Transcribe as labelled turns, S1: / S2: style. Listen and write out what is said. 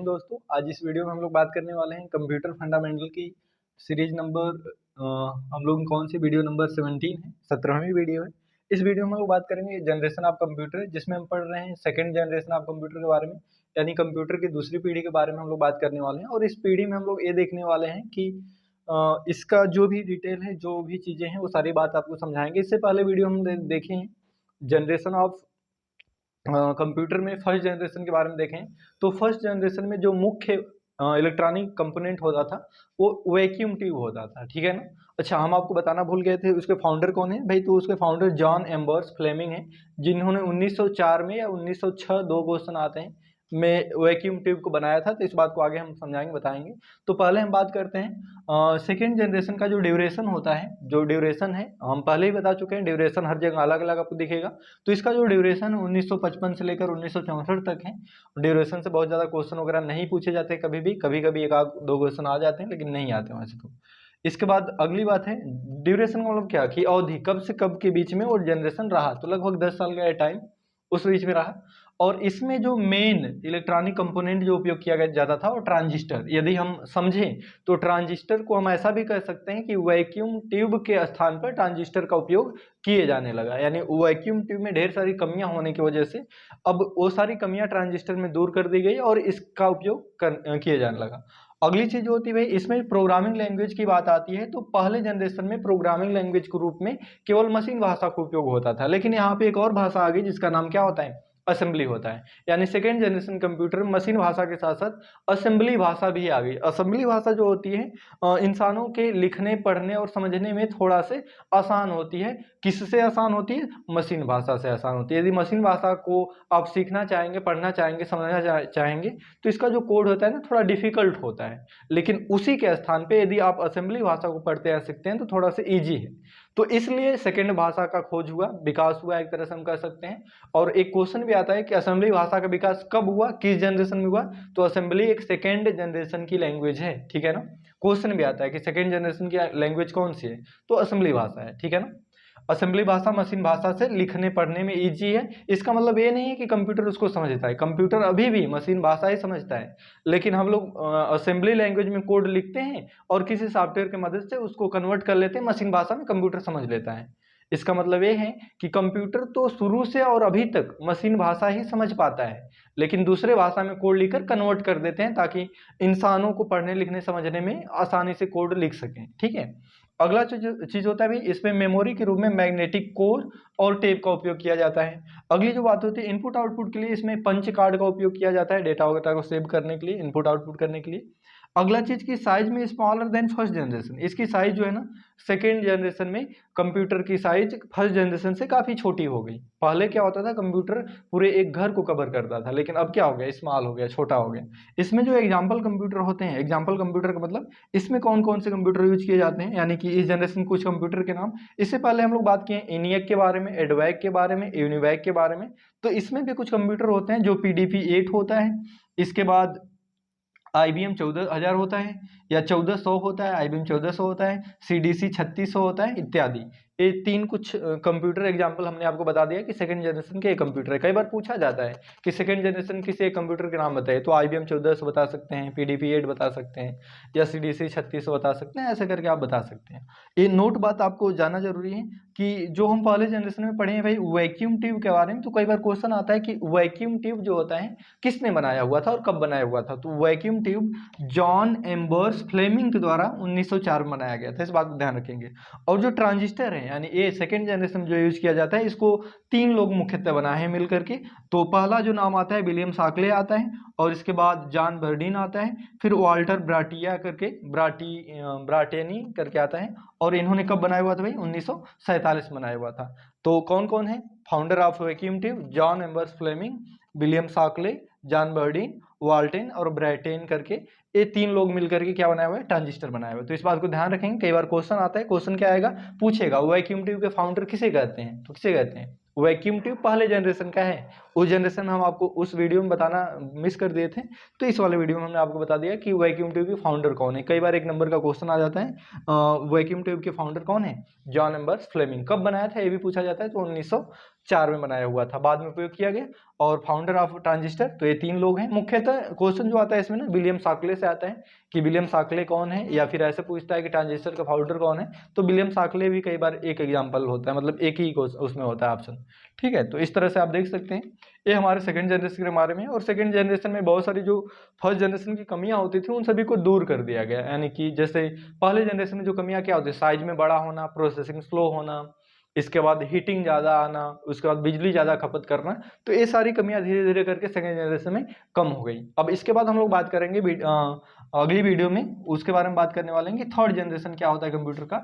S1: हिंद दोस्तों। आज इस वीडियो में हम लोग बात करने वाले हैं कंप्यूटर फंडामेंटल की सीरीज नंबर हम लोग कौन सी वीडियो नंबर 17 है, 17वीं वीडियो है। इस वीडियो में हम लोग बात करेंगे जनरेशन ऑफ कंप्यूटर, जिसमें हम पढ़ रहे हैं सेकंड जनरेशन ऑफ कंप्यूटर के बारे में, यानी कंप्यूटर की दूसरी पीढ़ी के बारे में हम लोग बात करने वाले हैं। और इस पीढ़ी में हम लोग ये देखने वाले हैं कि इसका जो भी डिटेल है, जो भी चीज़ें हैं, वो सारी बात आपको समझाएंगे। इससे पहले वीडियो हम देखे हैं जनरेशन ऑफ कंप्यूटर में फर्स्ट जनरेशन के बारे में देखें तो फर्स्ट जनरेशन में जो मुख्य इलेक्ट्रॉनिक कंपोनेंट होता था वो वैक्यूम ट्यूब होता था, ठीक है ना। अच्छा, हम आपको बताना भूल गए थे उसके फाउंडर कौन है भाई। तो उसके फाउंडर जॉन एम्बर्स फ्लेमिंग है, जिन्होंने 1904 में या 1906, दो क्वेश्चन आते हैं, में वैक्यूम ट्यूब को बनाया था। तो इस बात को आगे हम समझाएंगे, बताएंगे। तो पहले हम बात करते हैं सेकेंड जनरेशन का जो ड्यूरेशन होता है। जो ड्यूरेशन है हम पहले ही बता चुके हैं, ड्यूरेशन हर जगह अलग अलग आपको दिखेगा। तो इसका जो ड्यूरेशन 1955 से लेकर 1964 तक है। ड्यूरेशन से बहुत ज़्यादा क्वेश्चन वगैरह नहीं पूछे जाते, कभी भी, कभी कभी एक आध दो क्वेश्चन आ जाते हैं, लेकिन नहीं आते वैसे तो। इसके बाद अगली बात है ड्यूरेशन का मतलब क्या, कि अवधि कब से कब के बीच में वो जनरेशन रहा। तो लगभग 10 साल का टाइम उस बीच में रहा। और इसमें जो मेन इलेक्ट्रॉनिक कंपोनेंट जो उपयोग किया जाता था वो ट्रांजिस्टर। यदि हम समझें तो ट्रांजिस्टर को हम ऐसा भी कह सकते हैं कि वैक्यूम ट्यूब के स्थान पर ट्रांजिस्टर का उपयोग किए जाने लगा। यानी वैक्यूम ट्यूब में ढेर सारी कमियां होने की वजह से अब वो सारी कमियां ट्रांजिस्टर में दूर कर दी गई और इसका उपयोग किया जाने लगा। अगली चीज होती है भाई, इसमें प्रोग्रामिंग लैंग्वेज की बात आती है। तो पहले जनरेशन में प्रोग्रामिंग लैंग्वेज के रूप में केवल मशीन भाषा का उपयोग होता था, लेकिन यहाँ पे एक और भाषा आ गई जिसका नाम क्या होता है, असेंबली होता है। यानी सेकेंड जनरेशन कंप्यूटर में मशीन भाषा के साथ साथ असेंबली भाषा भी आ गई। असेंबली भाषा जो होती है इंसानों के लिखने, पढ़ने और समझने में थोड़ा से आसान होती है। किससे आसान होती है? मशीन भाषा से आसान होती है। यदि मशीन भाषा को आप सीखना चाहेंगे, पढ़ना चाहेंगे, समझना चाहेंगे, तो इसका जो कोड होता है ना, थोड़ा डिफिकल्ट होता है। लेकिन उसी के स्थान पे यदि आप असेंबली भाषा को पढ़ते या सीखते हैं तो थोड़ा सा ईजी है। तो इसलिए सेकेंड भाषा का खोज हुआ, विकास हुआ, एक तरह से हम कह सकते हैं। और एक क्वेश्चन भी आता है कि असेंबली भाषा का विकास कब हुआ, किस जनरेशन में हुआ। तो असेंबली एक सेकेंड जनरेशन की लैंग्वेज है, ठीक है ना। क्वेश्चन भी आता है कि सेकेंड जनरेशन की लैंग्वेज कौन सी है, तो असेंबली भाषा है, ठीक है ना। असेंबली भाषा मशीन भाषा से लिखने पढ़ने में इजी है। इसका मतलब ये नहीं है कि कंप्यूटर उसको समझता है, कंप्यूटर अभी भी मशीन भाषा ही समझता है। लेकिन हम लोग असेंबली लैंग्वेज में कोड लिखते हैं और किसी सॉफ्टवेयर की मदद से उसको कन्वर्ट कर लेते हैं मशीन भाषा में, कंप्यूटर समझ लेता है। इसका मतलब ये है कि कंप्यूटर तो शुरू से और अभी तक मशीन भाषा ही समझ पाता है, लेकिन दूसरे भाषा में कोड लिखकर कन्वर्ट कर देते हैं ताकि इंसानों को पढ़ने लिखने समझने में आसानी से कोड लिख सकें, ठीक है। अगला चीज होता है भी, इसमें मेमोरी के रूप में मैग्नेटिक कोर और टेप का उपयोग किया जाता है। अगली जो बात होती है इनपुट आउटपुट के लिए, इसमें पंच कार्ड का उपयोग किया जाता है डेटा वगैरह को सेव करने के लिए, इनपुट आउटपुट करने के लिए। अगला चीज की साइज में स्मॉलर देन फर्स्ट जनरेशन। इसकी साइज जो है ना, सेकेंड जनरेशन में कंप्यूटर की साइज फर्स्ट जनरेशन से काफी छोटी हो गई। पहले क्या होता था, कंप्यूटर पूरे एक घर को कवर करता था, लेकिन अब क्या हो गया, स्मॉल हो गया, छोटा हो गया। इसमें जो एग्जाम्पल कंप्यूटर होते हैं, एग्जाम्पल कंप्यूटर का मतलब इसमें कौन कौन से कंप्यूटर यूज किए जाते हैं, यानी कि इस जनरेशन कुछ कंप्यूटर के नाम। इससे पहले हम लोग बात किए ENIAC के बारे में, एडवैक के बारे में, यूनिवैक के बारे में। तो इसमें भी कुछ कंप्यूटर होते हैं जो PDP-8 होता है। इसके बाद IBM 14000 होता है, या 1400 होता है, IBM 1400 होता है, CDC 3600 होता है, इत्यादि। ये तीन कुछ कंप्यूटर एग्जाम्पल हमने आपको बता दिया कि सेकंड जनरेशन के कंप्यूटर है। कई बार पूछा जाता है कि सेकंड जनरेशन किसी एक कंप्यूटर के नाम बताइए, तो IBM 1400 बता सकते हैं, PDP-8 बता सकते हैं, या CDC 3600 बता सकते हैं, ऐसे करके आप बता सकते हैं। ये नोट बात आपको जानना जरूरी है कि जो हम पहले जनरेशन में पढ़े हैं भाई वैक्यूम ट्यूब के बारे में। तो कई बार क्वेश्चन आता है कि वैक्यूम ट्यूब जो होता है किसने बनाया हुआ था और कब बनाया हुआ था। तो vacuum tube John Ambrose Fleming के द्वारा 1904 में बनाया गया था, इस बात को ध्यान रखेंगे। और जो ट्रांजिस्टर है, यानी ये सेकेंड जनरेशन जो यूज किया जाता है, इसको तीन लोग मुख्यतः बनाए हैं मिलकर के। तो पहला जो नाम आता है विलियम शाक्ले आता है, और इसके बाद जॉन बर्डीन आता है, फिर वाल्टर ब्राटिया करके ब्राटेनी करके आता है। और इन्होंने कब बनाया हुआ था भाई, 1947 में बनाया हुआ था। तो कौन कौन है founder of vacuum tube? John Ambrose Fleming, William Shockley, John Bardeen, Walter और ब्राटेन करके ये तीन लोग मिलकर के क्या बनाया हुआ है, ट्रांजिस्टर बनाया हुआ है। तो इस बात को ध्यान रखेंगे, कई बार क्वेश्चन आता है, क्वेश्चन क्या आएगा, पूछेगा वैक्यूम ट्यूब के फाउंडर किसे कहते हैं, तो किसे कहते हैं, वैक्यूम ट्यूब पहले जनरेशन का है। उस जनरेशन में हम आपको उस वीडियो में बताना मिस कर दिए थे, तो इस वाले वीडियो में हमने आपको बता दिया कि वैक्यूम ट्यूब के फाउंडर कौन है। कई बार एक नंबर का क्वेश्चन आ जाता है वैक्यूम ट्यूब के फाउंडर कौन है, जॉन एम्बर्स फ्लेमिंग। कब बनाया था ये भी पूछा जाता है, तो 4 में बनाया हुआ था, बाद में उपयोग किया गया। और फाउंडर ऑफ ट्रांजिस्टर, तो ये 3 लोग हैं। मुख्यतः क्वेश्चन जो आता है इसमें ना विलियम शाक्ले से आता है कि विलियम शाक्ले कौन है, या फिर ऐसे पूछता है कि ट्रांजिस्टर का फाउंडर कौन है, तो विलियम शाक्ले भी कई बार एक एग्जाम्पल होता है, मतलब एक ही उसमें होता है ऑप्शन। ठीक है, तो इस तरह से आप देख सकते हैं। ये हमारे सेकंड जनरेशन के बारे में। और सेकंड जनरेशन में बहुत सारी जो फर्स्ट जनरेशन की कमियां होती थी उन सभी को दूर कर दिया गया। यानी कि जैसे पहले जनरेशन में जो कमियां क्या होती, साइज में बड़ा होना, प्रोसेसिंग स्लो होना, इसके बाद हीटिंग ज़्यादा आना, उसके बाद बिजली ज़्यादा खपत करना, तो ये सारी कमियां धीरे धीरे करके सेकेंड जनरेशन में कम हो गई। अब इसके बाद हम लोग बात करेंगे अगली वीडियो में उसके बारे में बात करने वाले हैं कि थर्ड जनरेशन क्या होता है कंप्यूटर का।